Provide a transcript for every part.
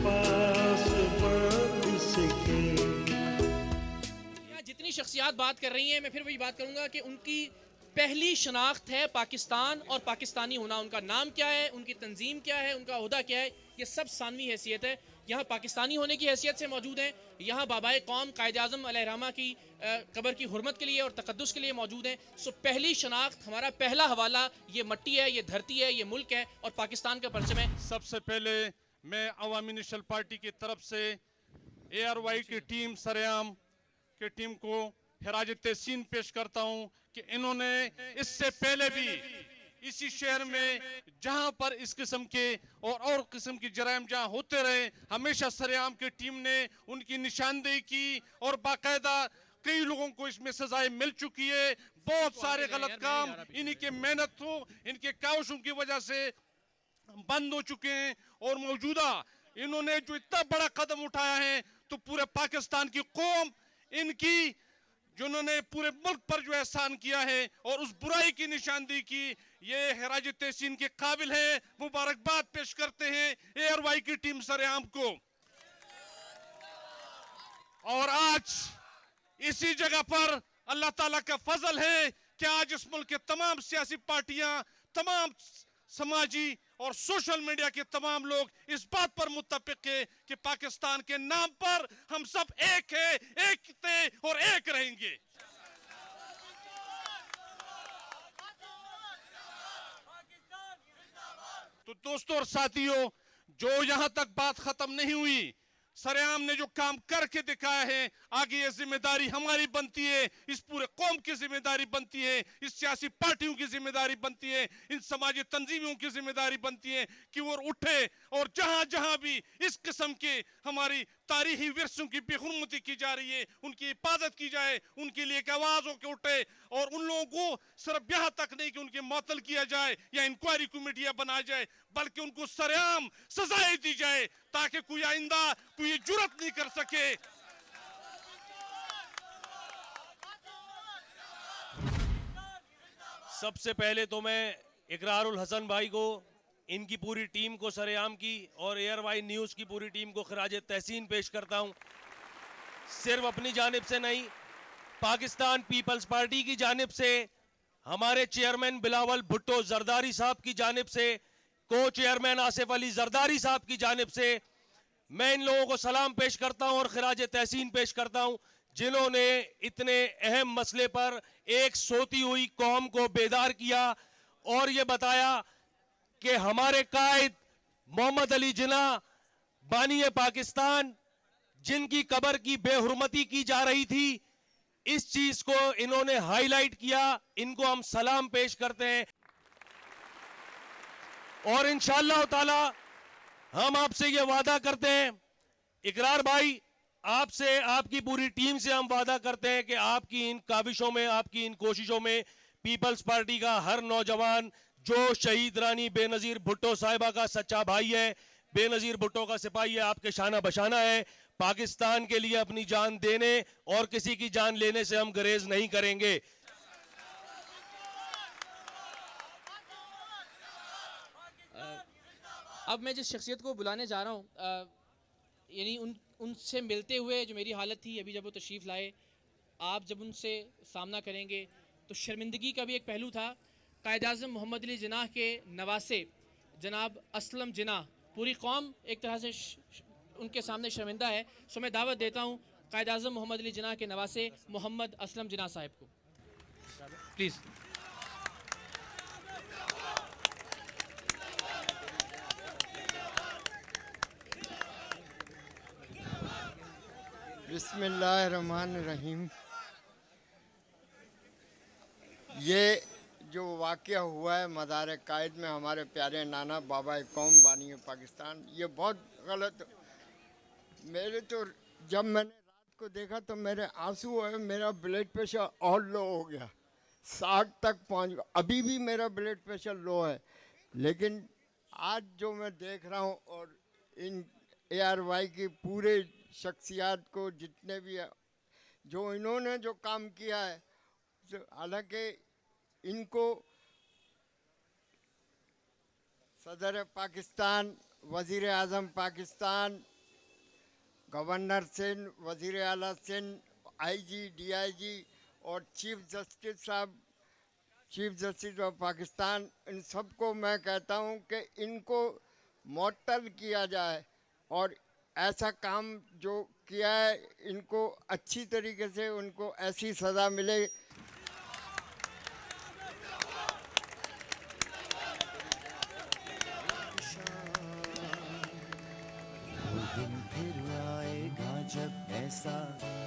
पास बात सके। जितनी शख्सियात बात कर रही हैं, मैं फिर वही बात करूंगा कि उनकी पहली शनाख्त है पाकिस्तान और पाकिस्तानी होना। उनका नाम क्या है, उनकी तंजीम क्या है, उनका ओहदा क्या है, ये सब सानवी हैसियत है। यहाँ पाकिस्तानी होने की हैसियत से मौजूद हैं, यहाँ बाबाए कौम कायद आज़म अलैहिर्रहमा की कब्र की हुर्मत के लिए और तक़द्दुस के लिए मौजूद हैं। सो पहली शनाख्त, हमारा पहला हवाला ये मट्टी है, ये धरती है, ये मुल्क है और पाकिस्तान का परचम है। सबसे पहले मैं अवामी नेशनल पार्टी की तरफ से ARY की टीम सरेआम की टीम को खिराज तहसीन पेश करता हूं कि इन्होंने इससे पहले भी इसी शहर में जहां पर इस किस्म के और किस्म की जराइम जहां होते रहे, हमेशा सरेआम की टीम ने उनकी निशानदेही की और बाकायदा कई लोगों को इसमें सजाएं मिल चुकी है। बहुत सारे गलत काम इन्हीं के मेहनत हो, इनके काविशों की वजह से बंद हो चुके हैं। और मौजूदा इन्होंने जो इतना बड़ा कदम उठाया है तो पूरे पाकिस्तान की कौम इनकी जिन्होंने पूरे मुल्क पर जो एहसान किया है और उस बुराई की निशानदेही की, ये खिराज तहसीन के काबिल है। मुबारकबाद पेश करते हैं ARY की टीम सरेआम को। और आज इसी जगह पर अल्लाह ताला का फजल है कि आज इस मुल्क के तमाम सियासी पार्टियां, तमाम समाजी और सोशल मीडिया के तमाम लोग इस बात पर मुत्तफिक है कि पाकिस्तान के नाम पर हम सब एक है, एक थे और एक रहेंगे। तो दोस्तों और साथियों, जो यहां तक बात खत्म नहीं हुई, सरेआम ने जो काम करके दिखाया है, आगे ये जिम्मेदारी हमारी बनती है, इस पूरे कौम की जिम्मेदारी बनती है, इस सियासी पार्टियों की जिम्मेदारी बनती है, इन समाजी तंजीमों की जिम्मेदारी बनती है कि वो उठे और जहां जहां भी इस किस्म के हमारी तारीखी विरसों की बेहुरमती की जा रही है, उनकी हिफाजत की जाए, उनके लिए एक आवाज होकर उठे। और उन लोगों को सिर्फ यहाँ तक नहीं कि उनके मुअत्तल किया जाए या इंक्वायरी कमेटियां बनाई जाए, बल्कि उनको सरेआम सजाएं दी जाए ताकि कोई आइंदा कोई जुर्रत नहीं कर सके। सबसे पहले तो मैं इकरारुल हसन भाई को, इनकी पूरी टीम को, सरेआम की और ARY न्यूज़ की पूरी टीम को खिराज तहसीन पेश करता हूं। सिर्फ अपनी जानिब से नहीं, पाकिस्तान पीपल्स पार्टी की जानिब से, हमारे चेयरमैन बिलावल भुट्टो जरदारी साहब की जानिब से, को चेयरमैन आसिफ अली जरदारी साहब की जानिब से मैं इन लोगों को सलाम पेश करता हूं और खिराज तहसीन पेश करता हूं, जिन्होंने इतने अहम मसले पर एक सोती हुई कौम को बेदार किया और ये बताया कि हमारे कायद मोहम्मद अली जिन्ना, बानी पाकिस्तान, जिनकी कब्र की बेहुरमती की जा रही थी, इस चीज को इन्होंने हाईलाइट किया। इनको हम सलाम पेश करते हैं और इंशाअल्लाह ताला हम आपसे ये वादा करते हैं, इकरार भाई, आपसे, आपकी पूरी टीम से हम वादा करते हैं कि आपकी इन काविशों में, आपकी इन कोशिशों में पीपल्स पार्टी का हर नौजवान जो शहीद रानी बेनजीर भुट्टो साहिबा का सच्चा भाई है, बेनजीर भुट्टो का सिपाही है, आपके शाना बशाना है, पाकिस्तान के लिए अपनी जान देने और किसी की जान लेने से हम गुरेज नहीं करेंगे। अब मैं जिस शख्सियत को बुलाने जा रहा हूँ, यानी उनसे मिलते हुए जो मेरी हालत थी अभी जब वो तशरीफ़ लाए, आप जब उनसे सामना करेंगे तो शर्मिंदगी का भी एक पहलू था। कायद आज़म मोहम्मद अली जिन्ना के नवासे जनाब असलम जिन्ना, पूरी कौम एक तरह से उनके सामने शर्मिंदा है। सो मैं दावत देता हूँ कायद आज़म मोहम्मद अली जिन्ना के नवासे मोहम्मद असलम जिन्ना साहब को, प्लीज़। बिस्मिल्लाहिर्रहमानिर्रहीम। ये जो वाक़या हुआ है मज़ार कायद में, हमारे प्यारे नाना बाबा कौम बानी पाकिस्तान, ये बहुत गलत। मेरे तो जब मैंने रात को देखा तो मेरे आंसू आए, मेरा ब्लड प्रेशर और लो हो गया, 60 तक पहुंच गया। अभी भी मेरा ब्लड प्रेशर लो है, लेकिन आज जो मैं देख रहा हूँ और इन ARY की पूरे शख्सियात को, जितने भी जो इन्होंने जो काम किया है, हालांकि इनको सदर पाकिस्तान वज़ीर आज़म पाकिस्तान, गवर्नर सिंध, वज़ीर आला सिंध, आईजी, डीआईजी और चीफ जस्टिस साहब, चीफ जस्टिस ऑफ पाकिस्तान, इन सबको मैं कहता हूं कि इनको मुअत्तल किया जाए और ऐसा काम जो किया है इनको अच्छी तरीके से उनको ऐसी सज़ा मिले। दिन फिर आएगा जब ऐसा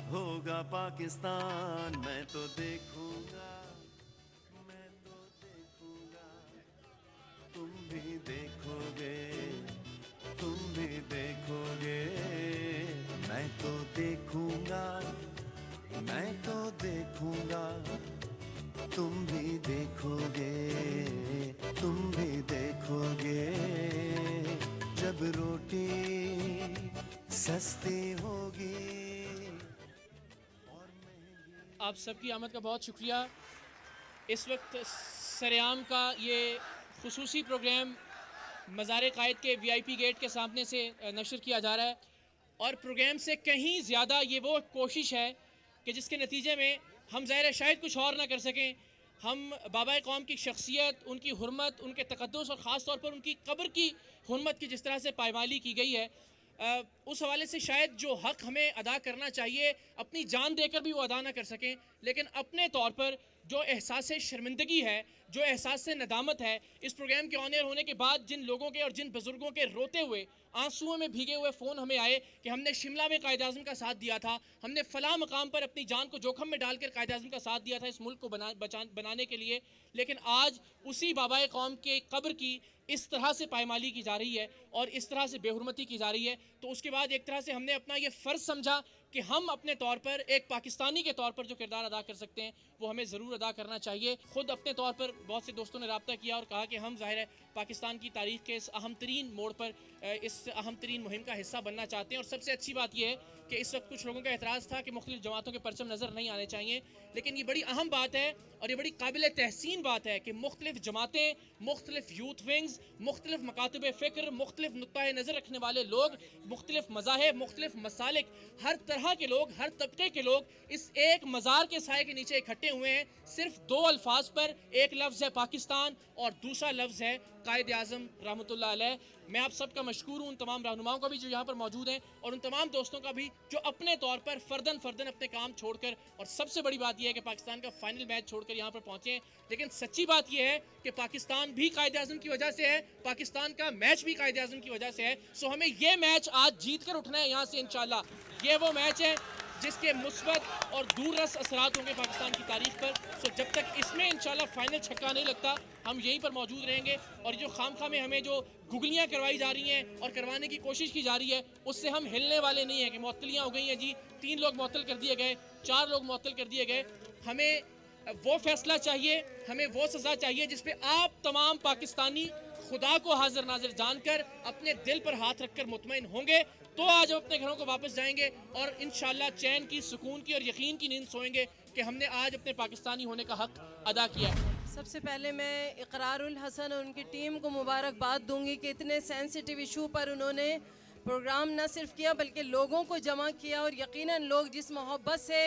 होगा पाकिस्तान, मैं तो देखूंगा, मैं तो देखूंगा, तुम भी देखोगे, तुम भी देखोगे, मैं तो देखूंगा, मैं तो देखूंगा, तुम भी देखोगे, तुम भी देखोगे, जब रोटी सस्ती होगी। आप सबकी आमद का बहुत शुक्रिया। इस वक्त सरेआम का ये खुसूसी प्रोग्राम मज़ार कायद के VIP गेट के सामने से नशर किया जा रहा है और प्रोग्राम से कहीं ज़्यादा ये वो कोशिश है कि जिसके नतीजे में हम ज़ाहिर शायद कुछ और ना कर सकें। हम बाबा कौम की शख्सियत, उनकी हुर्मत, उनके तक़द्दुस और ख़ास तौर पर उनकी कब्र की हुर्मत की जिस तरह से पायमाली की गई है, उस हवाले से शायद जो हक़ हमें अदा करना चाहिए अपनी जान देकर भी वो अदा ना कर सकें, लेकिन अपने तौर पर जो एहसास शर्मिंदगी है, जो एहसास नदामत है, इस प्रोग्राम के ऑन एयर होने के बाद जिन लोगों के और जिन बुज़ुर्गों के रोते हुए आंसुओं में भीगे हुए फ़ोन हमें आए कि हमने शिमला में कायद आज़म का साथ दिया था, हमने फ़लाँ मकाम पर अपनी जान को जोखम में डालकर कायद आज़म का साथ दिया था इस मुल्क को बनाने के लिए, लेकिन आज उसी बाबा कौम के कब्र की इस तरह से पायमाली की जा रही है और इस तरह से बेहुरमती की जा रही है, तो उसके बाद एक तरह से हमने अपना ये फ़र्ज़ समझा कि हम अपने तौर पर एक पाकिस्तानी के तौर पर जो किरदार अदा कर सकते हैं वो हमें ज़रूर अदा करना चाहिए। ख़ुद अपने तौर पर बहुत से दोस्तों ने रब्ता किया और कहा कि हम ज़ाहिर है पाकिस्तान की तारीख़ के इस अहम तरीन मोड़ पर, इस अहम तरीन मुहिम का हिस्सा बनना चाहते हैं। और सबसे अच्छी बात यह है कि इस वक्त कुछ लोगों का एतराज़ था कि मुख्तलिफ़ जमातों के परचम नज़र नहीं आने चाहिए, लेकिन ये बड़ी अहम बात है और ये बड़ी काबिल तहसीन बात है कि मुख्तलिफ़ जमातें, मुख्तलिफ़ यूथ विंग्स, मुख्तलिफ़ मकातब फ़िक्र, मुख्तलिफ़ नुक्ता नज़र रखने वाले लोग, मुख्तलिफ़ मज़ाहिब, मुख्तलिफ़ मसालिक, हर तरह के लोग, हर तबके के लोग इस एक मज़ार के साए के नीचे इकट्ठे हुए हैं, सिर्फ दो अल्फाज पर। एक लफ्ज़ है पाकिस्तान और दूसरा लफ्ज़ है कायद आज़म रहमतुल्लाह अलैह। मैं आप सबका मशकूर हूँ, उन तमाम रहनुमाओं का भी जो यहाँ पर मौजूद हैं और उन तमाम दोस्तों का भी जो अपने तौर पर फ़र्दन अपने काम छोड़कर, और सबसे बड़ी बात यह है कि पाकिस्तान का फाइनल मैच छोड़कर यहाँ पर पहुँचे हैं। लेकिन सच्ची बात यह है कि पाकिस्तान भी कायद आज़म की वजह से है, पाकिस्तान का मैच भी कायद आज़म की वजह से है। सो हमें ये मैच आज जीत कर उठना है यहाँ से इंशाल्लाह। ये वो मैच है जिसके मुस्बत और दूररस असरात होंगे पाकिस्तान की तारीख पर। सो जब तक इसमें इंशाल्लाह फाइनल छक्का नहीं लगता हम यहीं पर मौजूद रहेंगे और जो खामखा में हमें जो गुगलियाँ करवाई जा रही हैं और करवाने की कोशिश की जा रही है उससे हम हिलने वाले नहीं हैं कि मुअत्तलियाँ हो गई हैं जी, 3 लोग मुअत्तल कर दिए गए, 4 लोग मुअत्तल कर दिए गए। हमें वो फैसला चाहिए, हमें वो सज़ा चाहिए जिस पे आप तमाम पाकिस्तानी खुदा को हाजिर नाजिर जानकर अपने दिल पर हाथ रखकर मुतमईन होंगे तो आज हम अपने घरों को वापस जाएंगे और इंशाल्लाह चैन की, सुकून की और यकीन की नींद सोएंगे कि हमने आज अपने पाकिस्तानी होने का हक अदा किया है। सबसे पहले मैं इकरारुल हसन और उनकी टीम को मुबारकबाद दूंगी कि इतने सेंसिटिव इशू पर उन्होंने प्रोग्राम न सिर्फ किया बल्कि लोगों को जमा किया और यकीनन लोग जिस मोहब्बत से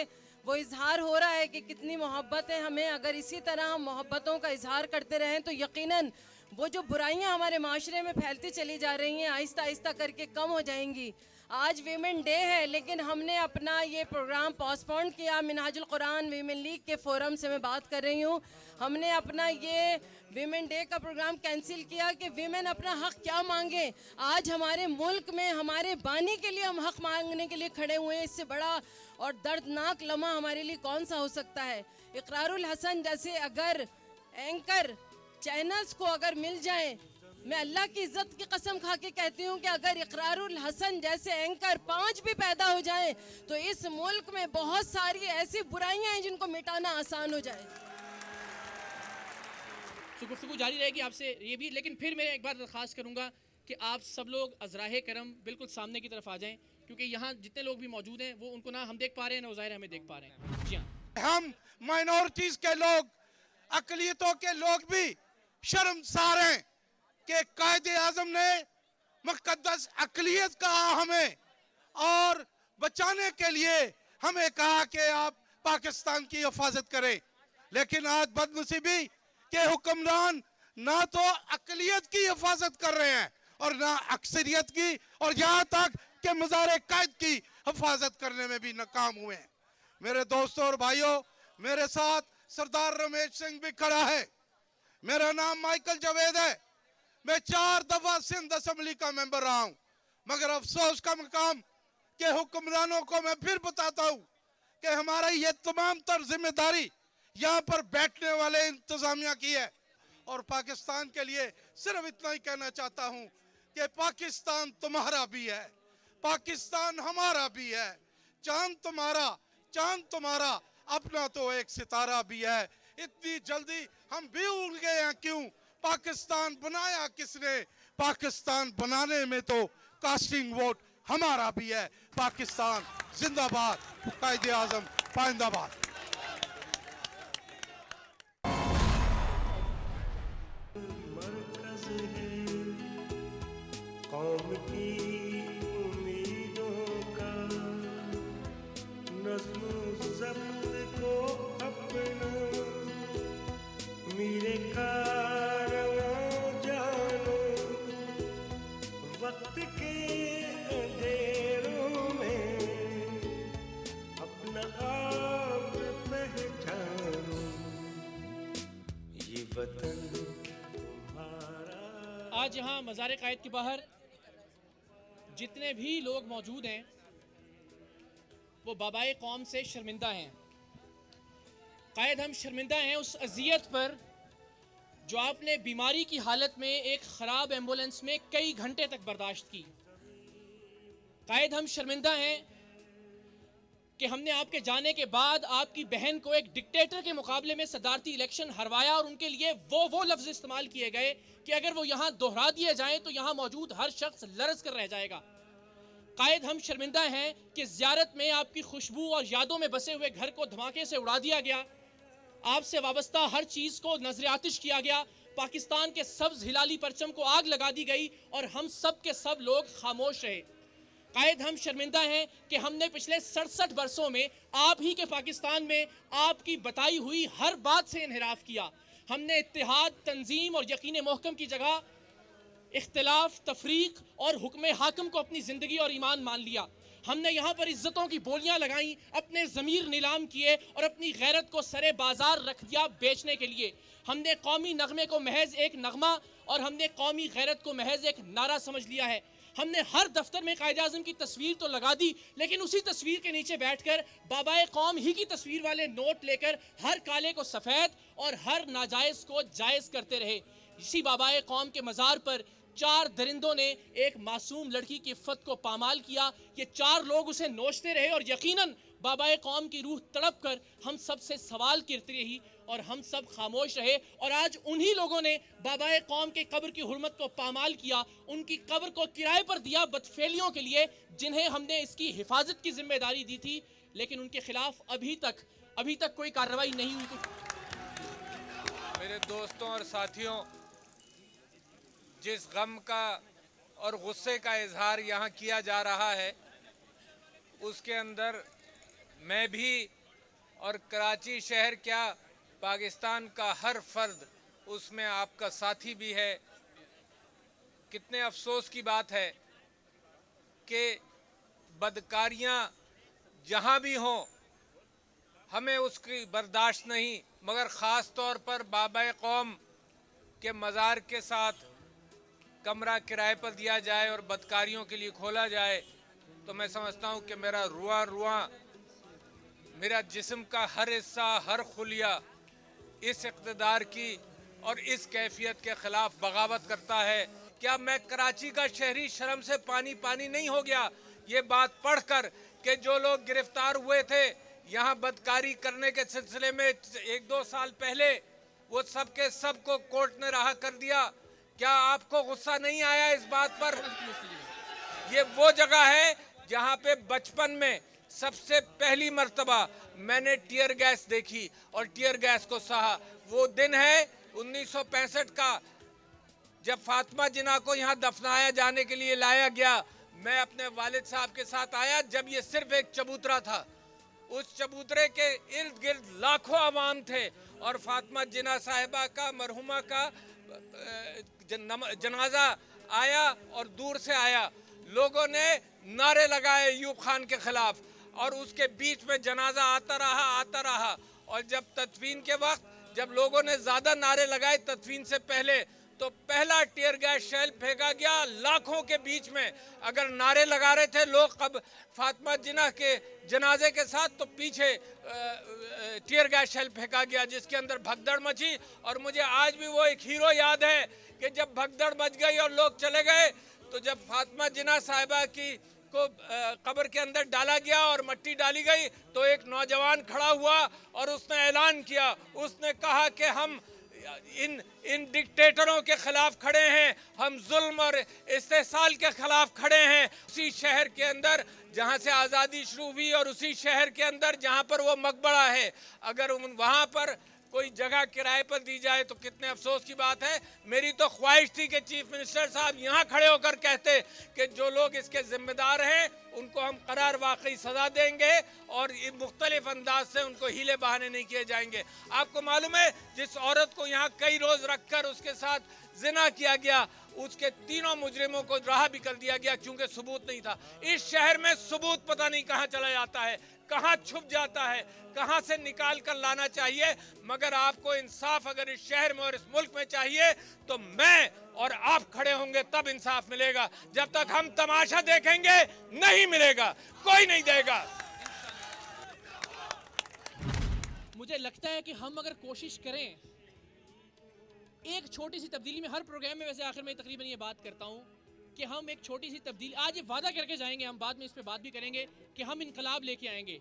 वो इजहार हो रहा है कि कितनी मोहब्बत है हमें, अगर इसी तरह हम मोहब्बतों का इजहार करते रहें तो यकीनन वो जो बुराइयां हमारे माशरे में फैलती चली जा रही हैं आहिस्ता आहिस्ता करके कम हो जाएंगी। आज वीमेन डे है लेकिन हमने अपना ये प्रोग्राम पोस्टपोन किया। मिनहाजुल कुरान वीमेन लीग के फोरम से मैं बात कर रही हूँ। हमने अपना ये वीमेन डे का प्रोग्राम कैंसिल किया कि वीमेन अपना हक क्या मांगे। आज हमारे मुल्क में हमारे बानी के लिए हम हक मांगने के लिए खड़े हुए हैं, इससे बड़ा और दर्दनाक लम्हा हमारे लिए कौन सा हो सकता है। इकरारुल हसन जैसे अगर एंकर चैनल्स को अगर मिल जाएं, मैं अल्लाह की इज्जत की कसम खा के कहती हूँ कि अगर इकरारुल हसन जैसे एंकर 5 भी पैदा हो जाएं तो इस मुल्क में बहुत सारी ऐसी बुराइयां हैं जिनको मिटाना आसान हो जाए। तो गुफ्तगू जारी रहेगी आपसे ये भी, लेकिन फिर मैं एक बार दरख्वास्त करूँगा कि आप सब लोग अज़राहे करम बिल्कुल सामने की तरफ आ जाएं क्योंकि यहाँ जितने लोग भी मौजूद हैं वो उनको ना हम देख पा रहे हैं ना ज़ाहिर हमें देख पा रहे हैं। जी हाँ, हम माइनॉरिटीज़ के लोग, अक़लियतों के लोग भी शर्मसार हैं कि कायदे आज़म ने मुकद्दस अक़लियत कहा हमें और बचाने के लिए हमें कहा कि आप पाकिस्तान की हिफाजत करें। लेकिन आज बदनसीबी के हुक्मरान ना तो अक़लियत की हिफाजत कर रहे हैं और ना अक्सरियत की, और यहाँ तक कि मज़ार क़ायद की हिफाजत करने में भी नाकाम हुए हैं। मेरे दोस्तों और भाइयों, मेरे साथ सरदार रमेश सिंह भी खड़ा है। मेरा नाम माइकल जावेद है। मैं 4 दफा सिंध असेंबली का मेंबर रहा हूं, मगर अफसोस का मकाम के हुक्मरानों को मैं फिर बताता हूं कि हमारा ये तमाम तर जिम्मेदारी यहाँ पर बैठने वाले इंतजामिया की है। और पाकिस्तान के लिए सिर्फ इतना ही कहना चाहता हूं कि पाकिस्तान तुम्हारा भी है, पाकिस्तान हमारा भी है। चांद तुम्हारा अपना तो एक सितारा भी है। इतनी जल्दी हम भी उड़ गए हैं क्यों? पाकिस्तान बनाया किसने? पाकिस्तान बनाने में तो कास्टिंग वोट हमारा भी है। पाकिस्तान जिंदाबाद, कायदे आजम पाइंदाबाद। मरकज़ है कौम की उम्मीदों का, नज़्म ज़ब्त को अपना मेरे कारवां जानो, वक्त के अंधेरों में अपना आप पहचानो, ये वतन तुम्हारा। आज यहाँ मज़ार क़ायद के बाहर जितने भी लोग मौजूद हैं वो बाबाए कौम से शर्मिंदा हैं। क़ायद, हम शर्मिंदा हैं उस अज़ियत पर जो आपने बीमारी की हालत में एक ख़राब एम्बुलेंस में कई घंटे तक बर्दाश्त की। क़ायद, हम शर्मिंदा हैं कि हमने आपके जाने के बाद आपकी बहन को एक डिक्टेटर के मुकाबले में सदारती इलेक्शन हरवाया और उनके लिए वो लफ्ज़ इस्तेमाल किए गए कि अगर वो यहाँ दोहरा दिए जाएं तो यहाँ मौजूद हर शख्स लरज़ कर रह जाएगा। क़ायद, हम शर्मिंदा हैं कि ज़ियारत में आपकी खुशबू और यादों में बसे हुए घर को धमाके से उड़ा दिया गया, आपसे वाबस्ता हर चीज़ को नजर आतिश किया गया, पाकिस्तान के सब्ज़ हिलाली परचम को आग लगा दी गई और हम सब के सब लोग खामोश रहे। क़ायद, हम शर्मिंदा हैं कि हमने पिछले 67 बरसों में आप ही के पाकिस्तान में आपकी बताई हुई हर बात से इन्हिराफ किया। हमने इत्तेहाद, तंजीम और यकीन मोहकम की जगह इख्तिलाफ, तफरीक और हुक्म हाकम को अपनी ज़िंदगी और ईमान मान लिया। हमने यहाँ पर इज्जतों की बोलियाँ लगाईं, अपने ज़मीर नीलाम किए और अपनी गैरत को सरे बाजार रख दिया बेचने के लिए। हमने कौमी नगमे को महज एक नगमा और हमने कौमी गैरत को महज एक नारा समझ लिया है। हमने हर दफ्तर में कायदे आज़म की तस्वीर तो लगा दी, लेकिन उसी तस्वीर के नीचे बैठकर बाबाए कौम ही की तस्वीर वाले नोट लेकर हर काले को सफ़ेद और हर नाजायज़ को जायज़ करते रहे। इसी बाबाए कौम के मज़ार पर 4 दरिंदों ने एक मासूम लड़की की इफ़्फ़त को पामाल किया। ये 4 लोग उसे नोचते रहे और यकीनन बाबाए कौम की रूह तड़प कर हम सब से सवाल करती रही और हम सब खामोश रहे। और आज उन्हीं लोगों ने बाबाए कौम के कब्र की हुर्मत को पामाल किया, उनकी कब्र को किराए पर दिया बदफेलियों के लिए जिन्हें हमने इसकी हिफाजत की जिम्मेदारी दी थी, लेकिन उनके खिलाफ अभी तक कोई कार्रवाई नहीं हुई। मेरे दोस्तों और साथियों, जिस गम का और गुस्से का इजहार यहाँ किया जा रहा है, उसके अंदर मैं भी और कराची शहर क्या पाकिस्तान का हर फर्द उसमें आपका साथी भी है। कितने अफसोस की बात है कि बदकारियाँ जहाँ भी हों हमें उसकी बर्दाश्त नहीं, मगर ख़ास तौर पर बाबाए कौम के मज़ार के साथ कमरा किराए पर दिया जाए और बदकारियों के लिए खोला जाए तो मैं समझता हूँ कि मेरा रुआं मेरा जिस्म का हर हिस्सा, हर खुलिया इस इक़्तिदार की और इस कैफियत के ख़िलाफ़ बगावत करता है। क्या मैं कराची का शहरी शर्म से पानी नहीं हो गया ये बात पढ़कर कि जो लोग गिरफ्तार हुए थे यहाँ बदकारी करने के सिलसिले में 1-2 साल पहले, वो सब के सब को कोर्ट ने रहा कर दिया। क्या आपको गुस्सा नहीं आया इस बात पर? ये वो जगह है जहाँ पे बचपन में सबसे पहली मर्तबा मैंने टीयर गैस देखी और टीयर गैस को सहा। वो दिन है 1965 का, जब फातिमा जिन्ना को यहाँ दफनाया जाने के लिए लाया गया, मैं अपने वालिद साहब के साथ आया जब ये सिर्फ एक चबूतरा था। उस चबूतरे के इर्द गिर्द लाखों आवाम थे और फातिमा जिन्ना साहिबा का, मरहुमा का जनाजा आया और दूर से आया। लोगों ने नारे लगाए यूब खान के खिलाफ और उसके बीच में जनाजा आता रहा और जब तदफीन के वक्त जब लोगों ने ज़्यादा नारे लगाए तदफीन से पहले, तो पहला टीयर गैस शेल फेंका गया लाखों के बीच में। अगर नारे लगा रहे थे लोग कब फातिमा जिन्ना के जनाजे के साथ, तो पीछे टीयर गैस शेल फेंका गया जिसके अंदर भगदड़ मची। और मुझे आज भी वो एक हीरो याद है कि जब भगदड़ मच गई और लोग चले गए, तो जब फातिमा जिन्ना साहिबा को कब्र के अंदर डाला गया और मट्टी डाली गई, तो एक नौजवान खड़ा हुआ और उसने ऐलान किया, उसने कहा कि हम इन डिक्टेटरों के खिलाफ खड़े हैं, हम जुल्म और इस्तेसाल के खिलाफ खड़े हैं। उसी शहर के अंदर जहां से आज़ादी शुरू हुई और उसी शहर के अंदर जहां पर वो मकबरा है, अगर वहां पर कोई जगह किराए पर दी जाए तो कितने अफसोस की बात है। मेरी तो ख्वाहिश थी कि चीफ मिनिस्टर साहब यहाँ खड़े होकर कहते कि जो लोग इसके जिम्मेदार हैं उनको हम करार वाकई सज़ा देंगे और मुख्तलिफ अंदाज से उनको हीले बहाने नहीं किए जाएंगे। आपको मालूम है जिस औरत को यहाँ कई रोज़ रखकर उसके साथ जिना किया गया, उसके तीनों मुजरिमों को रहा भी कर दिया गया क्योंकि सबूत नहीं था। इस शहर में सबूत पता नहीं कहाँ चला जाता है, कहाँ छुप जाता है, कहाँ से निकाल कर लाना चाहिए। मगर आपको इंसाफ अगर इस शहर में और इस मुल्क में चाहिए तो मैं और आप खड़े होंगे तब इंसाफ मिलेगा। जब तक हम तमाशा देखेंगे नहीं मिलेगा, कोई नहीं देगा। मुझे लगता है कि हम अगर कोशिश करें एक छोटी सी तब्दीली में, हर प्रोग्राम में वैसे आखिर में तकरीबन ये बात करता हूँ कि हम एक छोटी सी तब्दीली आज ये वादा करके जाएंगे, हम बाद में इस पे बात भी करेंगे कि हम इनकलाब लेके आएंगे।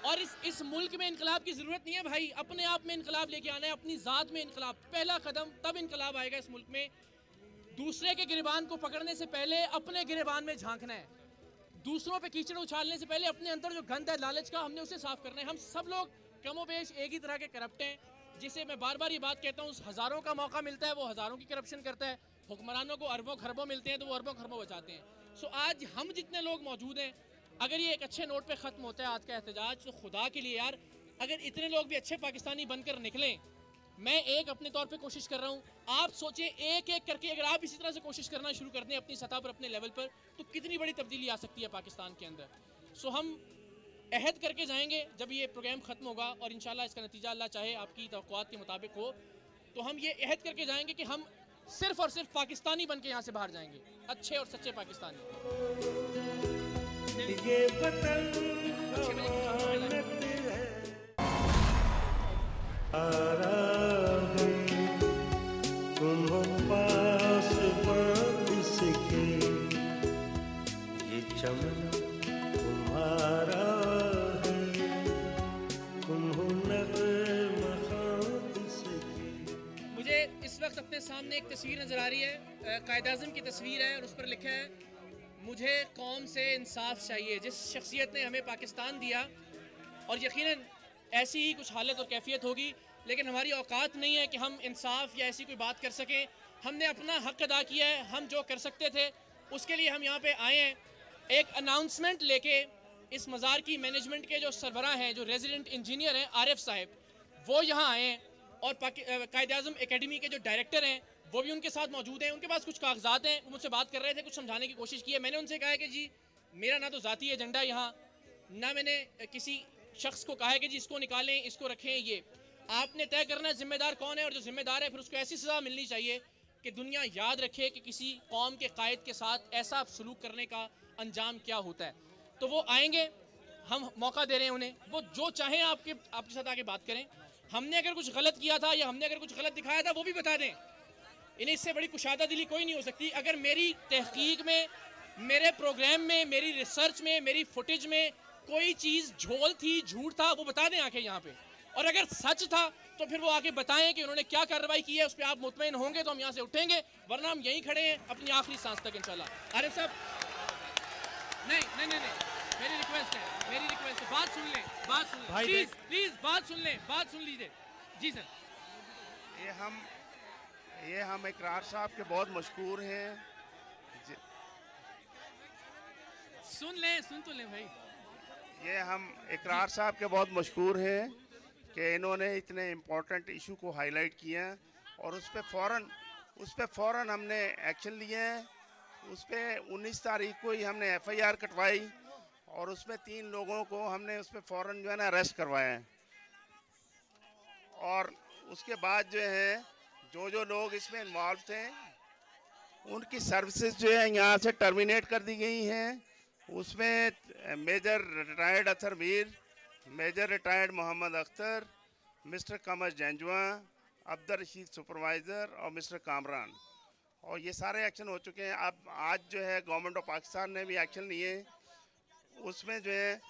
और इस मुल्क में इनकलाब की ज़रूरत नहीं है भाई, अपने आप में इनकलाब लेके आना है, अपनी ज़ात में इनकलाब। पहला कदम तब इनकलाब आएगा इस मुल्क में, दूसरे के गिरबान को पकड़ने से पहले अपने गिरबान में झांकना है। दूसरों पे कीचड़ उछालने से पहले अपने अंदर जो गंद है लालच का, हमने उसे साफ करना है। हम सब लोग कमोबेश एक ही तरह के करप्ट हैं, जिसे मैं बार बार ये बात कहता हूँ, हज़ारों का मौका मिलता है वो हज़ारों की करप्शन करता है, हुक्मरानों को अरबों खरबों मिलते हैं तो वो अरबों खरबों बचाते हैं। सो आज हम जितने लोग मौजूद हैं, अगर ये एक अच्छे नोट पे ख़त्म होता है आज का एहतजाज, तो खुदा के लिए यार अगर इतने लोग भी अच्छे पाकिस्तानी बनकर निकलें, मैं एक अपने तौर पे कोशिश कर रहा हूँ, आप सोचें एक एक करके अगर आप इसी तरह से कोशिश करना शुरू कर दें अपनी सतह पर, अपने लेवल पर, तो कितनी बड़ी तब्दीली आ सकती है पाकिस्तान के अंदर। सो हम अहद करके जाएंगे जब ये प्रोग्राम ख़त्म होगा और इंशाल्लाह इसका नतीजा अल्लाह चाहे आपकी तवक्कुआत के मुताबिक हो, तो हम ये अहद करके जाएंगे कि हम सिर्फ़ और सिर्फ पाकिस्तानी बन के यहाँ से बाहर जाएंगे, अच्छे और सच्चे पाकिस्तानी। ये वतन अमानत है, तुम हो पास बांध सके, ये चमन तुम्हारा है, तुम हो नग़्मा ख़ाद सके। मुझे इस वक्त अपने सामने एक तस्वीर नज़र आ रही है, कायद-ए-आज़म की तस्वीर है और उस पर लिखा है मुझे कौम से इंसाफ चाहिए। जिस शख्सियत ने हमें पाकिस्तान दिया, और यकीनन ऐसी ही कुछ हालत और कैफियत होगी, लेकिन हमारी औकात नहीं है कि हम इंसाफ या ऐसी कोई बात कर सकें। हमने अपना हक़ अदा किया है, हम जो कर सकते थे उसके लिए हम यहाँ पे आए हैं। एक अनाउंसमेंट लेके इस मज़ार की मैनेजमेंट के जो सरबराह हैं, जो रेजिडेंट इंजीनियर हैं आरिफ साहब, वो यहाँ आए हैं और कायद-ए-आज़म एकेडमी के जो डायरेक्टर हैं वो भी उनके साथ मौजूद हैं। उनके पास कुछ कागजात हैं, वो मुझसे बात कर रहे थे, कुछ समझाने की कोशिश की है। मैंने उनसे कहा है कि जी मेरा ना तो ज़ाती एजेंडा यहाँ, ना मैंने किसी शख्स को कहा है कि जी इसको निकालें, इसको रखें। ये आपने तय करना है ज़िम्मेदार कौन है, और जो ज़िम्मेदार है फिर उसको ऐसी सज़ा मिलनी चाहिए कि दुनिया याद रखे कि किसी कौम के कायद के साथ ऐसा सलूक करने का अंजाम क्या होता है। तो वो आएंगे, हम मौका दे रहे हैं उन्हें, वो जो चाहें आपके साथ आके बात करें। हमने अगर कुछ गलत किया था या हमने अगर कुछ गलत दिखाया था वो भी बता दें। इन्हें इससे बड़ी कुशादा दिली कोई नहीं हो सकती। अगर मेरी तहकीक में, मेरे प्रोग्राम में, मेरी रिसर्च में, मेरी फुटेज में कोई चीज़ झोल थी, झूठ था, वो बता दें आके यहाँ पे। और अगर सच था तो फिर वो आके बताएं कि उन्होंने क्या कार्रवाई की है, उस पर आप मुतमईन होंगे तो हम यहाँ से उठेंगे, वरना हम यहीं खड़े हैं अपनी आखिरी सांस तक इंशाल्लाह। आरिफ साहब, नहीं, मेरी रिक्वेस्ट है, बात सुन लें, प्लीज बात सुन लें, बात सुन लीजिए। जी सर। ये हम इकरार साहब के बहुत मशहूर हैं। सुन तो ले भाई। ये हम इकरार साहब के बहुत मशहूर हैं कि इन्होंने इतने इम्पोर्टेंट इशू को हाईलाइट किया और उस पर फ़ौरन हमने एक्शन लिया है। उस पर 19 तारीख को ही हमने FIR कटवाई और उसमें 3 लोगों को हमने उस पर फ़ौरन जो है ना अरेस्ट करवाया है। और उसके बाद जो है जो लोग इसमें इन्वॉल्व थे उनकी सर्विसेज जो है यहाँ से टर्मिनेट कर दी गई हैं। उसमें major retired Athar Mir, major retired Mohammad Akhtar, mister Qamar Janjua, Abdul Rashid supervisor और मिस्टर कामरान, और ये सारे एक्शन हो चुके हैं। अब आज जो है गवर्नमेंट ऑफ पाकिस्तान ने भी एक्शन लिए। उसमें जो है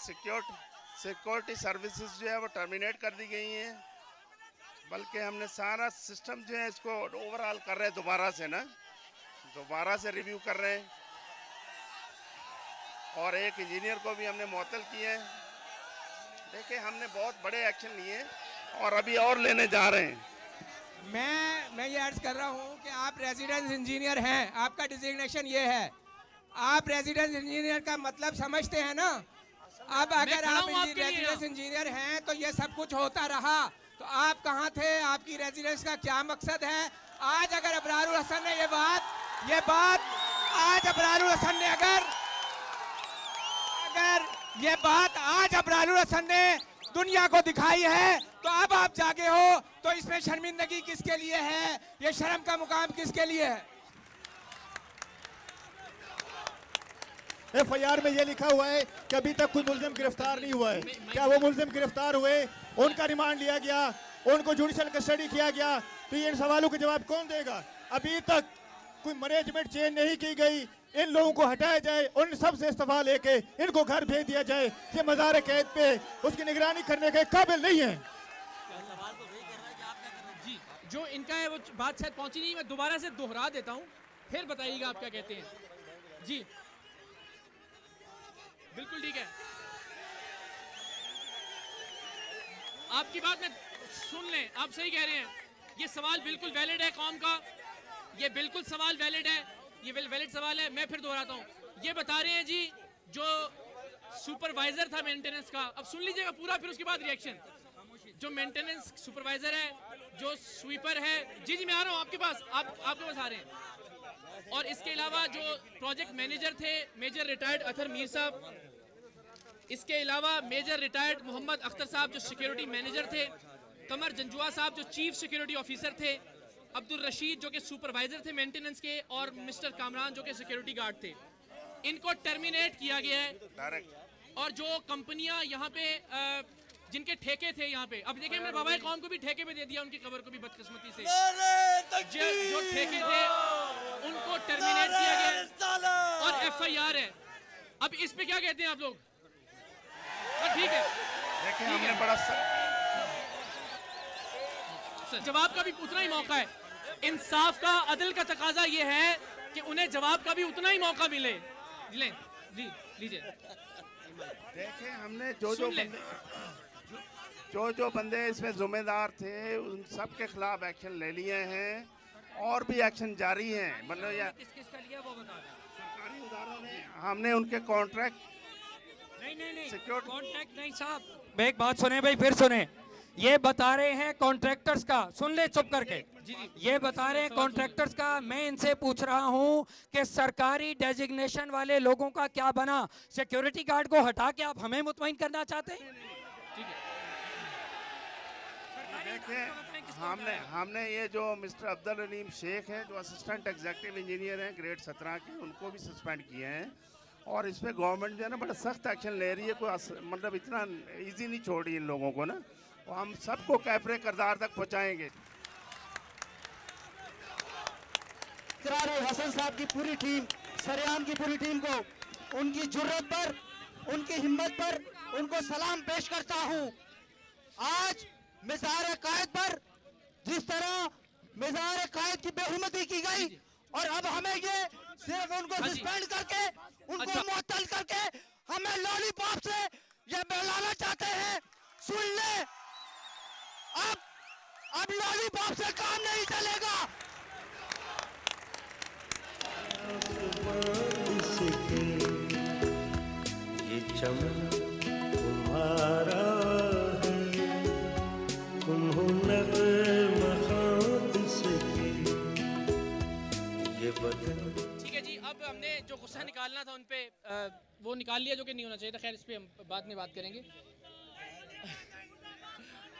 सिक्योरिटी सर्विसेज जो है वो टर्मिनेट कर दी गई हैं। बल्कि हमने सारा सिस्टम जो है इसको ओवरऑल कर रहे हैं, दोबारा से रिव्यू कर रहे हैं। और एक इंजीनियर को भी हमने मुअत्तल किए हैं। देखिए हमने बहुत बड़े एक्शन लिए और अभी और लेने जा रहे हैं। मैं ये अर्ज कर रहा हूँ कि आप रेजिडेंस इंजीनियर हैं, आपका डिजिग्नेशन ये है। आप रेजिडेंस इंजीनियर का मतलब समझते हैं ना। अब अगर आप रेजिडेंस इंजीनियर हैं तो ये सब कुछ होता रहा तो आप कहाँ थे, आपकी रेजिडेंस का क्या मकसद है? आज अगर अबरारुल हसन ने ये बात आज अबरारुल हसन ने अगर ये बात आज अबरारुल हसन ने दुनिया को दिखाई है तो अब आप जागे हो तो इसमें शर्मिंदगी किसके लिए है? ये शर्म का मुकाम किसके लिए है? FIR में ये लिखा हुआ है कि अभी तक कोई मुल्जिम गिरफ्तार नहीं हुआ है। क्या वो मुल्जिम गिरफ्तार हुए, उनका रिमांड लिया गया, उनको जुडिशल कस्टडी किया गया? तो इन सवालों के जवाब कौन देगा? अभी तक कोई मैनेजमेंट चेंज नहीं की गई। इन लोगों को हटाया जाए, उन सब से इस्तीफा लेके इनको घर भेज दिया जाए। ये मज़ार कैद पे उसकी निगरानी करने के काबिल नहीं है। जी, जो इनका है वो बात शायद पहुंची नहीं, मैं दोबारा से दोहरा देता हूं, फिर बताइएगा आप क्या कहते हैं। जी बिल्कुल ठीक है, आपकी बात में सुन लें, आप सही कह रहे हैं। ये सवाल बिल्कुल वैलिड है कौम का, ये बिल्कुल सवाल वैलिड है, ये वैलिड सवाल है। मैं फिर दोहराता हूँ, ये बता रहे हैं जी जो सुपरवाइजर था मेंटेनेंस का, अब सुन लीजिएगा पूरा फिर उसके बाद रिएक्शन। जो मेंटेनेंस सुपरवाइजर है, जो स्वीपर है, जी मैं आ रहा हूँ आपके पास, आपके पास आ रहे हैं। और इसके अलावा जो प्रोजेक्ट मैनेजर थे मेजर रिटायर्ड अतर मीर साहब, इसके अलावा मेजर रिटायर्ड मोहम्मद अख्तर साहब जो सिक्योरिटी मैनेजर थे, कमर जंजुआ साहब जो चीफ सिक्योरिटी ऑफिसर थे, अब्दुल रशीद जो कि सुपरवाइजर थे मेंटेनेंस के, और मिस्टर कामरान जो कि सिक्योरिटी गार्ड थे, इनको टर्मिनेट किया गया है। और जो कंपनियां यहाँ पे जिनके ठेके थे यहाँ पे, अब देखिए मेरे बाबा कौम को भी ठेके पे दे दिया, उनकी कबर को भी बदकिस्मती से। जो ठेके थे उनको टर्मिनेट किया गया और FIR है। अब इस पे क्या कहते हैं आप लोग? ठीक है, देखिए हमने बड़ा जवाब का भी उतना ही मौका है। इंसाफ का, अदल का तकाजा ये है कि उन्हें जवाब का भी उतना ही मौका मिले। लें जी, लीजिए। देखिए हमने जो बंदे इसमें जिम्मेदार थे उन सब के खिलाफ एक्शन ले लिए हैं और भी एक्शन जारी हैं। मतलब या किसका लिया वो बता दें। सरकारी इदारों ने हमने उनके कॉन्ट्रैक्ट नहीं कॉन्ट्रैक्ट नहीं साहब, एक बात सुने भाई, फिर सुने। ये बता रहे हैं कॉन्ट्रैक्टर्स का, सुन ले चुप करके। ये बता रहे हैं कॉन्ट्रैक्टर्स का। मैं इनसे पूछ रहा हूं कि सरकारी डेजिग्नेशन वाले लोगों का क्या बना? सिक्योरिटी गार्ड को हटा के आप हमें मुतमईन करना चाहते हैं? देखिए हमने ये जो मिस्टर अब्दुल रलीम शेख हैं जो असिस्टेंट एग्जीक्यूटिव इंजीनियर हैं ग्रेड 17 के, उनको भी सस्पेंड किए हैं। और इस पर गवर्नमेंट जो है ना बड़ा सख्त एक्शन ले रही है। कोई मतलब इतना इजी नहीं छोड़ रही इन लोगों को ना, और हम सबको कैफरे करदार तक पहुंचाएंगे। इकरारुल हसन साहब की पूरी टीम, सरेआम की पूरी टीम को उनकी जुर्रत पर, उनकी हिम्मत पर उनको सलाम पेश करता हूं। आज मिज़ार कायद पर जिस तरह मिज़ार कायद की बेहुरमती की गई और अब हमें ये सिर्फ उनको सस्पेंड करके, उनको मुअत्तल करके हमें लॉलीपॉप से ये बहलाना चाहते हैं। सुन ले, अब लॉलीपॉप से काम नहीं चलेगा। इसके ये चमन तुम्हारा है, तुम हो नग़्मा ख़ात इसके ये बदन। ठीक है जी, अब हमने जो गुस्सा निकालना था उन पे वो निकाल लिया, जो कि नहीं होना चाहिए था। खैर, इस पे हम बाद में बात करेंगे।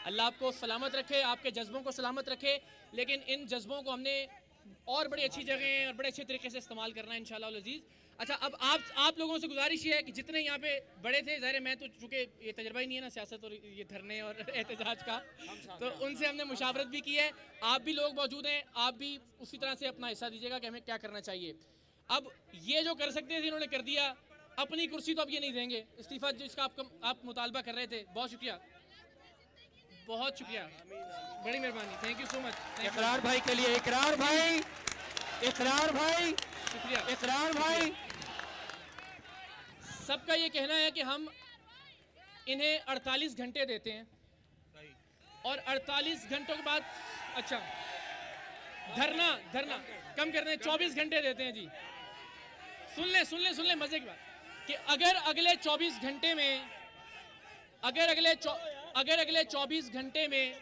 अल्लाह आपको सलामत रखे, आपके जज्बों को सलामत रखे, लेकिन इन जज्बों को हमने और बड़ी अच्छी जगह और बड़े अच्छे तरीके से इस्तेमाल करना है इंशाअल्लाह अज़ीज़। अच्छा, अब आप लोगों से गुजारिश ये है कि जितने यहाँ पे बड़े थे, ज़ाहिर मैं तो चूँकि ये तजर्बा ही नहीं है ना सियासत और ये धरने और एहतजाज का, तो उनसे हमने मुशावरत भी की है। आप भी लोग मौजूद हैं, आप भी उसी तरह से अपना हिस्सा दीजिएगा कि हमें क्या करना चाहिए। अब ये जो कर सकते थे इन्होंने कर दिया, अपनी कुर्सी तो अब ये नहीं देंगे, इस्तीफ़ा जिसका आप मुतालबा कर रहे थे। बहुत शुक्रिया, बहुत शुक्रिया, बड़ी मेहरबानी, थैंक यू सो मच। इकरार भाई के लिए, इकरार भाई, इकरार भाई, शुक्रिया, इकरार भाई। सबका ये कहना है कि हम इन्हें 48 घंटे देते हैं और 48 घंटों के बाद अच्छा धरना कम कर दें, 24 घंटे देते हैं जी। सुन ले मजे की बात कि अगर अगले 24 घंटे में अगर अगले 24 घंटे में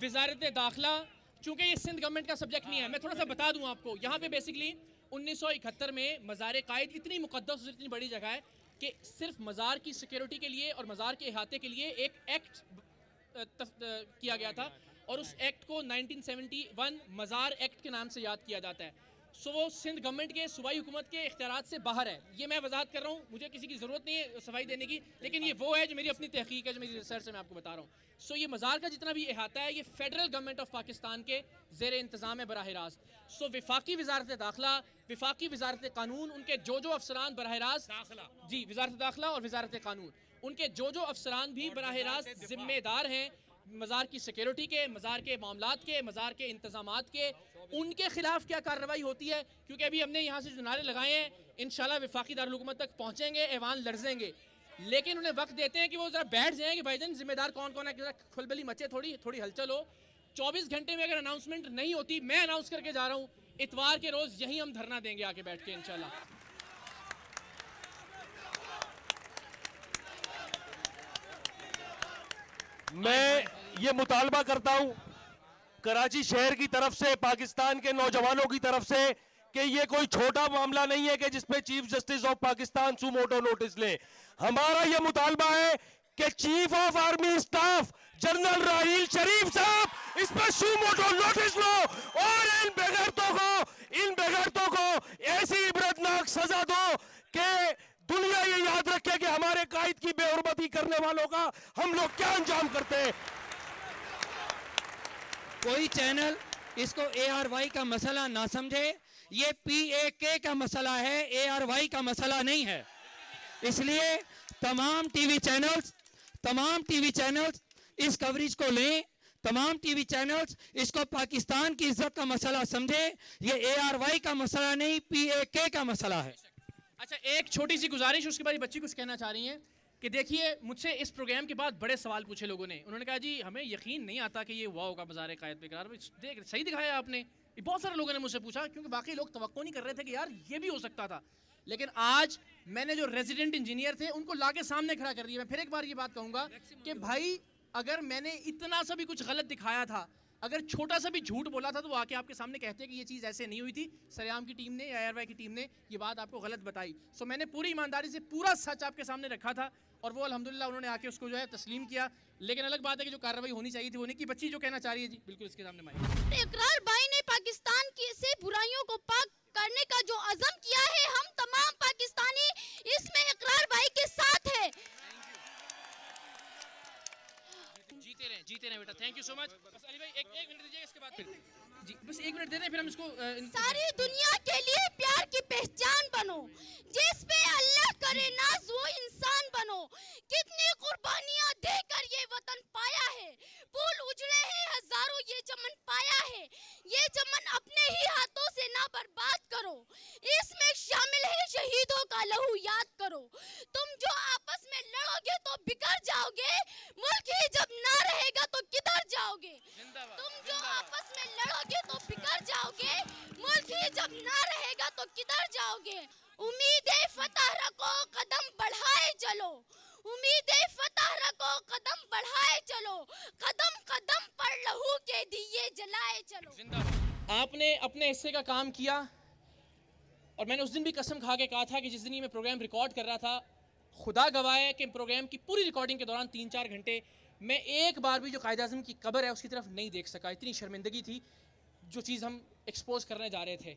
वजारत दाखिला, चूंकि ये सिंध गवर्नमेंट का सब्जेक्ट नहीं है, मैं थोड़ा सा बता दूं आपको। यहाँ पे बेसिकली 1971 में मज़ार कायद इतनी मुक़द्दस और इतनी बड़ी जगह है कि सिर्फ मज़ार की सिक्योरिटी के लिए और मज़ार के अहाते के लिए एक एक्ट किया गया था और उस एक्ट को 1971 मज़ार एक्ट के नाम से याद किया जाता है। सो वो सिंध गवर्नमेंट के सूबाई हुकूमत के इख्तियारात से बाहर है। ये मैं वजाहत कर रहा हूँ, मुझे किसी की ज़रूरत नहीं है सफाई देने की, लेकिन ये वो है जो मेरी अपनी तहकीक है, जो मेरी रिसर्च से मैं आपको बता रहा हूँ। सो ये मज़ार का जितना भी अहाता है, ये फेडरल गवर्नमेंट ऑफ पाकिस्तान के ज़ेर इंतज़ाम है बराह रास्त। सो वफाकी वजारत दाखिला, वफाकी वजारत कानून, उनके जो अफसरान बराह रास्त जी, वजारत दाखिला और वजारत कानून, उनके जो अफसरान भी बराह रास्त ज़िम्मेदार हैं मज़ार की सिक्योरिटी के, मज़ार के मामलात के, मज़ार के इंतज़ामात के, उनके ख़िलाफ़ क्या कार्रवाई होती है। क्योंकि अभी हमने यहाँ से जो नारे लगाए हैं, इंशाल्लाह वफाकी दारुल हुकूमत तक पहुँचेंगे, ऐवान लर्जेंगे, लेकिन उन्हें वक्त देते हैं कि वो ज़रा बैठ जाएँ कि भाईजान जिम्मेदार कौन कौन है, कि खुलबली मचे, थोड़ी हलचल हो। 24 घंटे में अगर अनाउंसमेंट नहीं होती, मैं अनाउंस करके जा रहा हूँ, इतवार के रोज़ यहीं हम धरना देंगे आके बैठ के इंशाल्लाह। मैं ये मुतालबा करता हूं कराची शहर की तरफ से, पाकिस्तान के नौजवानों की तरफ से, कि ये कोई छोटा मामला नहीं है कि जिसपे chief justice of Pakistan suo motu notice ले। हमारा ये मुतालबा है कि chief of army staff general Raheel Sharif साहब इस पर सुमोटो नोटिस लो और इन बेगैरतों को ऐसी इबरतनाक सजा दो कि दुनिया ये याद रखे कि हमारे कायद की बेहुरमती करने वालों का हम लोग क्या अंजाम करते हैं। कोई चैनल इसको ARY का मसला ना समझे, ये PAK का मसला है, ARY का मसला नहीं है। इसलिए तमाम टीवी चैनल्स इस कवरेज को लें, तमाम टीवी चैनल्स इसको पाकिस्तान की इज्जत का मसला समझे। ये ARY का मसला नहीं, PAK का मसला है। अच्छा, एक छोटी सी गुजारिश, उसके बाद बच्ची कुछ कहना चाह रही हैं कि देखिए, मुझसे इस प्रोग्राम के बाद बड़े सवाल पूछे लोगों ने। उन्होंने कहा जी हमें यकीन नहीं आता कि ये हुआ होगा मज़ार कायद पे करार। देख सही दिखाया आपने, बहुत सारे लोगों ने मुझसे पूछा, क्योंकि बाकी लोग तवक्को नहीं कर रहे थे कि यार ये भी हो सकता था। लेकिन आज मैंने जो रेजिडेंट इंजीनियर थे उनको लाके सामने खड़ा कर दिया। मैं फिर एक बार ये बात कहूँगा कि भाई अगर मैंने इतना सा भी कुछ गलत दिखाया था, अगर छोटा सा भी झूठ बोला था, तो वो आके आपके सामने कहते हैं कि ये चीज़ ऐसे नहीं हुई थी, सरेआम की टीम ने, ARY की टीम ने ये बात आपको गलत बताई। सो मैंने पूरी ईमानदारी से पूरा सच आपके सामने रखा था और वो अल्हम्दुलिल्लाह उन्होंने आके उसको जो है तस्लीम किया। लेकिन अलग बात है कि जो कार्रवाई होनी चाहिए थी वो नहीं की। बच्ची जो कहना चाह रही है जी, बिल्कुल इसके सामने माइक। इकरार भाई ने पाकिस्तान की से बुराइयों को पाक करने का जो अज़म किया है, हम तमाम पाकिस्तानी इसमें इकरार भाई के साथ है। जीते रहे बेटा, थैंक यू सो मच। बस अली भाई एक मिनट दीजिएगा, इसके बाद फिर जी बस 1 मिनट दे दें, फिर हम इसको सारी दुनिया के लिए प्यार की पहचान बनो, जिस पे अल्लाह करे नाज वो इंसान बनो। कितनी कुर्बानियां देकर ये वतन पाया है, फूल उजड़े हैं हजारों, ये चमन पाया है। ये चमन अपने ही हाथों से ना बर्बाद करो, इसमें शामिल है शहीदों का लहू याद करो। तुम जो आपस में लड़ोगे तो बिगड़ जाओगे, मुल्क ही जब ना रहेगा तो किधर जाओगे। तुम जो आपस में लड़ोगे तो बिगड़ जाओगे, मुल्क ही जब ना रहेगा तो किधर जाओगे। उम्मीद फतह रखो, कदम बढ़ाए चलो, उम्मीद फतह रखो, कदम बढ़ाए चलो, कदम कदम पर लहू के दिए जलाए चलो। आपने अपने हिस्से का काम किया और मैंने उस दिन भी कसम खा के कहा था कि जिस दिन ये मैं प्रोग्राम रिकॉर्ड कर रहा था, खुदा गवाह है कि प्रोग्राम की पूरी रिकॉर्डिंग के दौरान 3-4 घंटे मैं एक बार भी जो कायद-ए-आज़म की कब्र है उसकी तरफ नहीं देख सका। इतनी शर्मिंदगी थी जो चीज़ हम एक्सपोज करने जा रहे थे।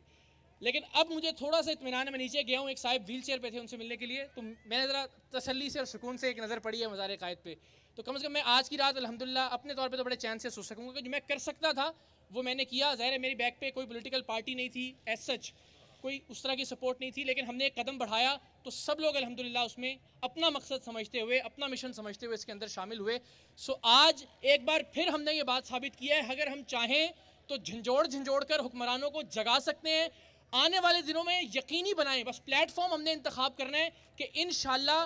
लेकिन अब मुझे थोड़ा सा इत्मीनान, मैं नीचे गया हूँ, एक साहब व्हील चेयर पे थे, उनसे मिलने के लिए, तो मैंने ज़रा तसल्ली से और सुकून से एक नज़र पड़ी है मज़ार कायद पे, तो कम से कम मैं आज की रात अल्हम्दुलिल्लाह अपने तौर पे तो बड़े चैन से सो सकूँगा कि जो मैं कर सकता था वो मैंने किया। ज़ाहिर है मेरी बैक पे कोई पॉलिटिकल पार्टी नहीं थी, एज सच कोई उस तरह की सपोर्ट नहीं थी, लेकिन हमने एक कदम बढ़ाया तो सब लोग अल्हम्दुलिल्लाह उसमें अपना मकसद समझते हुए, अपना मिशन समझते हुए इसके अंदर शामिल हुए। सो आज एक बार फिर हमने ये बात साबित की है, अगर हम चाहें तो झंझोड़ कर हुक्मरानों को जगा सकते हैं। आने वाले दिनों में यकीनी बनाएं, बस प्लेटफॉर्म हमने इंतखाब करना है कि इंशाल्लाह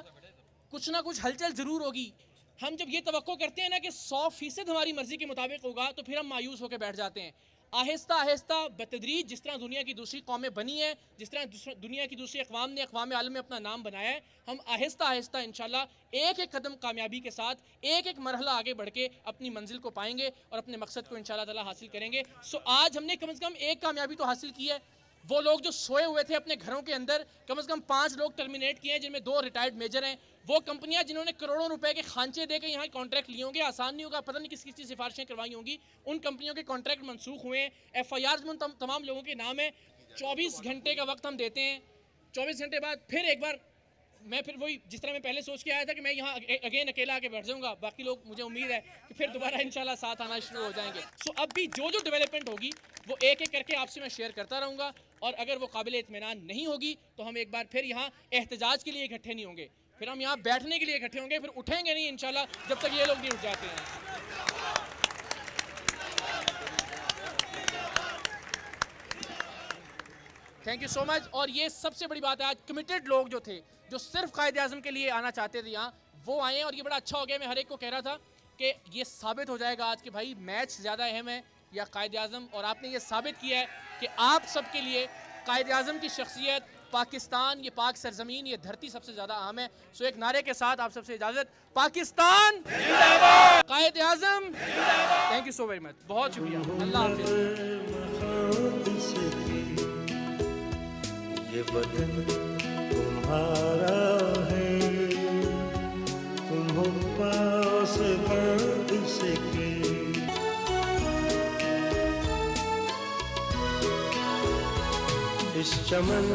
कुछ ना कुछ हलचल ज़रूर होगी। हम जब ये तवक्को करते हैं ना कि 100% हमारी मर्ज़ी के मुताबिक होगा तो फिर हम मायूस होकर बैठ जाते हैं। आहिस्ता आहिस्ता बतदरीज जिस तरह दुनिया की दूसरी कौमें बनी हैं, जिस तरह दुनिया की दूसरी अक़वाम ने अक़वाम आलम में अपना नाम बनाया है, हम आहिस्ता आहिस्ता इंशाल्लाह एक एक कदम कामयाबी के साथ, एक एक मरहला आगे बढ़ के अपनी मंजिल को पाएंगे और अपने मकसद को इंशाल्लाह ताला हासिल करेंगे। सो आज हमने कम से कम एक कामयाबी तो हासिल की है। वो लोग जो सोए हुए थे अपने घरों के अंदर, कम से कम 5 लोग टर्मिनेट किए हैं, जिनमें 2 रिटायर्ड मेजर हैं। वो कंपनियां जिन्होंने करोड़ों रुपए के खांचे देकर यहाँ कॉन्ट्रैक्ट लिए होंगे, आसान नहीं होगा, पता नहीं किस किस सिफारिशें करवाई होंगी, उन कंपनियों के कॉन्ट्रैक्ट मनसूख हुए हैं। FIRs में तमाम लोगों के नाम है। 24 घंटे का वक्त हम देते हैं। 24 घंटे बाद फिर एक बार मैं फिर वही जिस तरह मैं पहले सोच के आया था कि मैं यहाँ अगेन अकेला आके बैठ जाऊँगा, बाकी लोग मुझे उम्मीद है कि फिर दोबारा इंशाल्लाह साथ आना शुरू हो जाएंगे। सो अब भी जो जो डेवलपमेंट होगी वो एक एक करके आपसे मैं शेयर करता रहूँगा, और अगर वो काबिल इत्मीनान नहीं होगी तो हम एक बार फिर यहाँ एहतजाज के लिए इकट्ठे नहीं होंगे, फिर हम यहाँ बैठने के लिए इकट्ठे होंगे, फिर उठेंगे नहीं इंशाल्लाह जब तक ये लोग नहीं उठ जाते हैं। Thank you so much. और ये सबसे बड़ी बात है, आज कमिटेड लोग जो थे, जो सिर्फ कायद आज़म के लिए आना चाहते थे यहाँ, वो आए, और ये बड़ा अच्छा हो गया। मैं हर एक को कह रहा था कि ये साबित हो जाएगा आज कि भाई मैच ज़्यादा अहम है या कायद आज़म, और आपने ये साबित किया है कि आप सबके लिए कायद आज़म की शख्सियत, पाकिस्तान, ये पाक सरजमीन, ये धरती सबसे ज़्यादा अहम है। सो एक नारे के साथ आप सबसे इजाज़त, पाकिस्तान जिंदाबाद, कायद आज़म जिंदाबाद। Thank you so very much, बहुत शुक्रिया, अल्लाह हाफ़िज़। ये बदन तुम्हारा है, तुम हो पास बांध सके, इस चमन